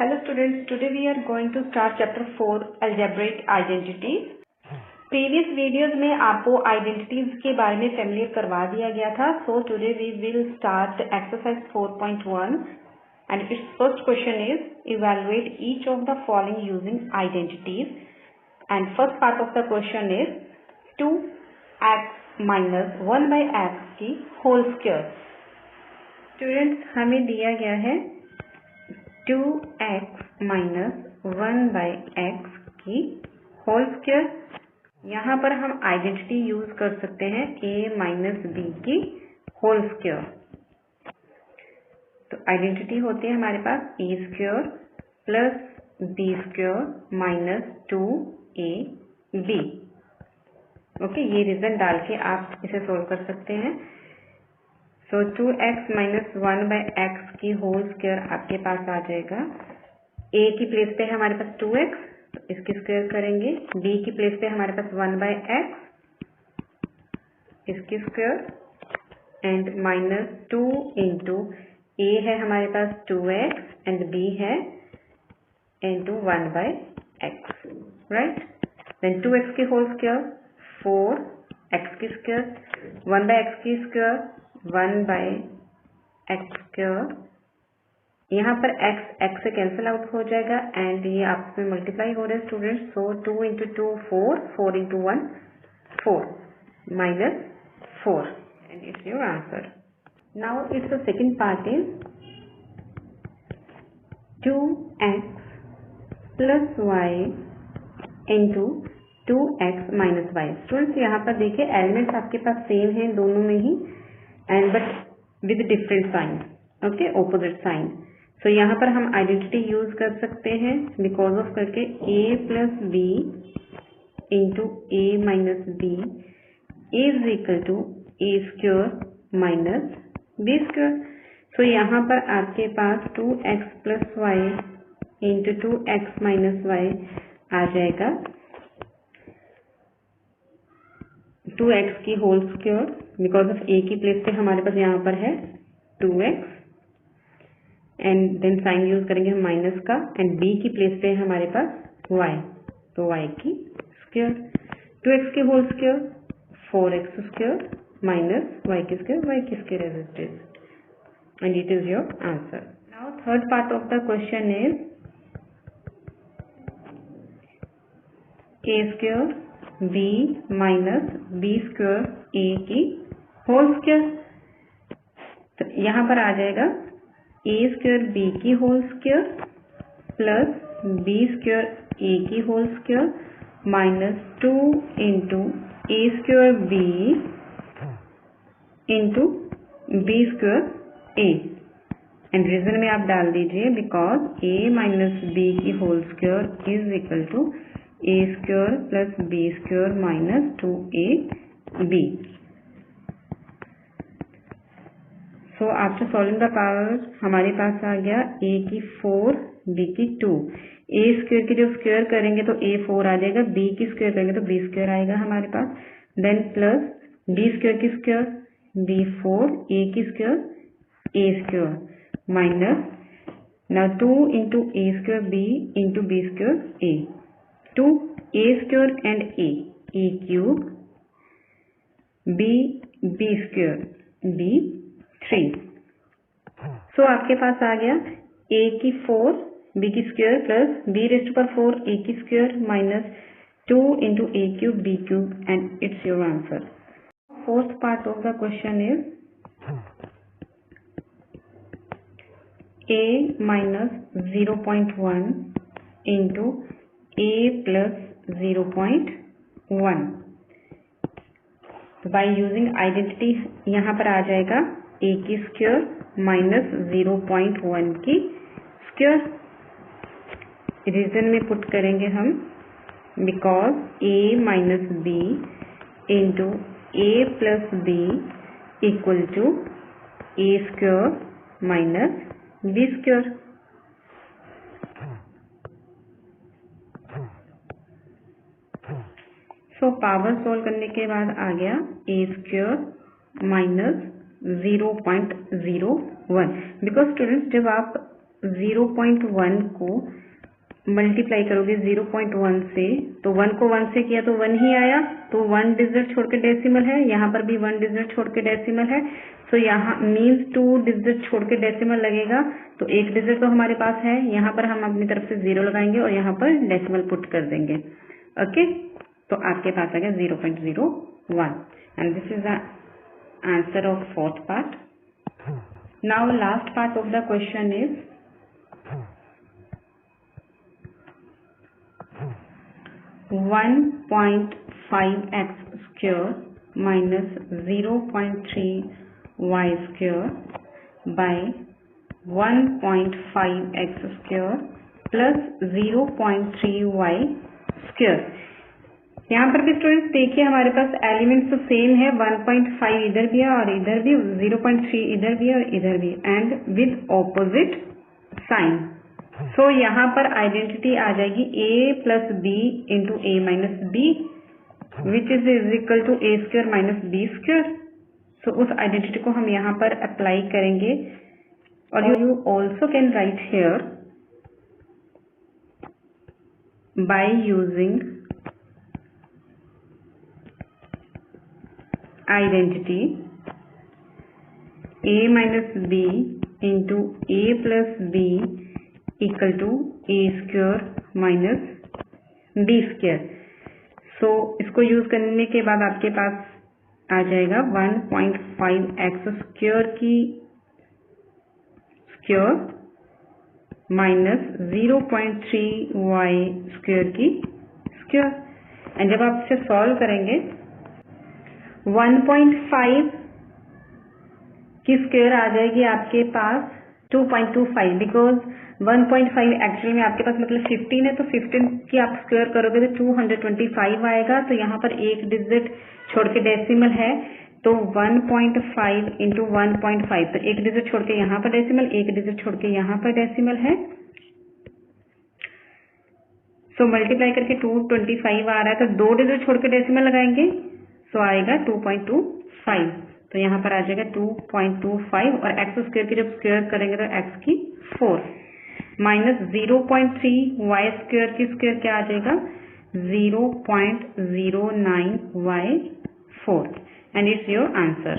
Hello students, today we are going to start chapter 4 algebraic identities. Previous videos में आपको identities के बारे में familiar करवा दिया गया था. So today we will start exercise 4.1 and its first question is evaluate each of the following using identities. And first part of the question is 2x minus 1 by x की whole square. Students हमें दिया गया है 2x minus 1 by x की whole square. यहाँ पर हम identity use कर सकते हैं a माइनस बी की होल स्क्वायर. तो आइडेंटिटी होती है हमारे पास a square plus b square minus 2ab. Okay, ये रीजन डाल के आप इसे सोल्व कर सकते हैं. तो 2x माइनस 1 बाई एक्स की होल स्क्वायर आपके पास आ जाएगा. a की प्लेस पे है हमारे पास 2x, तो इसकी स्क्वायर करेंगे. b की प्लेस पे हमारे पास 1 बाई एक्स, इसकी square and minus 2 into a है हमारे पास 2x एंड b है into 1 by x, right. Then 2x की होल स्क्वायर 4x की स्क्वायर, 1 बाई एक्स की स्क्वायर 1 बाई एक्स स्क्वायर. यहाँ पर x से कैंसिल आउट हो जाएगा एंड ये आपस में मल्टीप्लाई हो रहे हैं students. So 2 into 2 4 into 1 4 minus 4 and it's your answer. Now it's the second part is 2x plus y into 2x minus y. Students यहाँ पर देखिए एलिमेंट्स आपके पास सेम हैं दोनों में ही and but with different sign, okay, opposite sign. So यहाँ पर हम आइडेंटिटी यूज कर सकते हैं बिकॉज ऑफ करके a plus B into A minus B is equal to A square minus B square. So यहाँ पर आपके पास 2x plus Y into 2x minus Y आ जाएगा 2x की whole square. Because of a की place पे हमारे पास यहाँ पर है 2x and then sign use करेंगे हम माइनस का एंड b की प्लेस पे है हमारे पास y, तो y की स्क्वायर. 2x की whole square 4x square minus y की square as it is and it is your answer. Now third part of the question is a square b minus B square a की whole square. तो यहाँ पर आ जाएगा a square b की whole square plus b square a की whole square minus 2 into a square b into B square a. And reason में आप डाल दीजिए बिकॉज a माइनस b की whole square is equal to a square plus b square minus 2ab. So after solving the power हमारे पास आ गया a की 4 b की 2. a स्क्वायर की जब स्क्वायर करेंगे तो a 4 आ जाएगा, b की स्क्वायर करेंगे तो b स्क्वायर आएगा हमारे पास. देन प्लस b स्क्वायर की स्क्वायर b 4 a की square a square minus now 2 into a square b into b square a 2 a square and a cube b square b 3. So आपके पास आ गया a की 4 b की square plus b raised to power 4 a की square minus 2 into a cube b cube and it's your answer. Fourth part of the question is a minus 0.1 into a plus 0.1. Bye using identity यहाँ पर आ जाएगा a की square minus 0.1 की square. Reason में put करेंगे हम because a minus B into A plus B equal to A square minus B square. So power solve करने के बाद आ गया a square minus 0.01. Because students जब आप 0.1 को मल्टीप्लाई करोगे 0.1 से, तो 1 को 1 से किया तो 1 ही आया, तो 1 डिजिट छोड़ के डेसिमल है, यहाँ पर भी 1 डिजिट छोड़ के डेसिमल है, तो यहाँ मीन्स 2 डिजिट छोड़ के डेसिमल लगेगा, तो 1 डिजिट तो हमारे पास है, यहाँ पर हम अपनी तरफ से 0 लगाएंगे और यहाँ पर डेसिमल पुट कर देंगे। ओके, तो आपके पास आ गया 0.01 and this is the answer of fourth part. Now last part of the question is 1.5x square minus 0.3y square by 1.5x square plus 0.3y square। यहाँ पर भी स्टूडेंट्स देखिए हमारे पास एलिमेंट्स तो सेम है, 1.5 इधर भी है और इधर भी, 0.3 इधर भी है और इधर भी, and with opposite sign. So यहाँ पर आइडेंटिटी आ जाएगी a plus B into A minus B which is equal to A square minus B square. So उस आइडेंटिटी को हम यहाँ पर अप्लाई करेंगे और you also can write here by using identity a minus B into A plus B equal to A square minus B square. So इसको use करने के बाद आपके पास आ जाएगा 1.5x स्क्वायर की स्क्वायर माइनस 0.3y स्क्वायर की स्क्वायर। एंड जब आप इसे सॉल्व करेंगे 1.5 की स्क्वायर आ जाएगी आपके पास 2.25 बिकॉज 1.5 एक्चुअल में आपके पास मतलब 15 है, तो 15 की आप स्क्वायर करोगे तो 225 आएगा। तो यहाँ पर एक डिजिट छोड़ के डेसिमल है, तो 1.5 इंटू 1.5, तो एक डिजिट छोड़ के यहाँ पर डेसिमल, एक डिजिट छोड़ के यहाँ पर डेसिमल है। सो मल्टीप्लाई करके 225 आ रहा है, तो 2 डिजिट छोड़ के डेसिमल लगाएंगे, सो आएगा 2.25। तो यहाँ पर आ जाएगा 2.25 और एक्स स्क्वायर की जब स्क्वायर करेंगे तो एक्स की 4 माइनस 0.3y स्क्वायर की स्क्वायर क्या आ जाएगा 0.09y4 and it's your answer.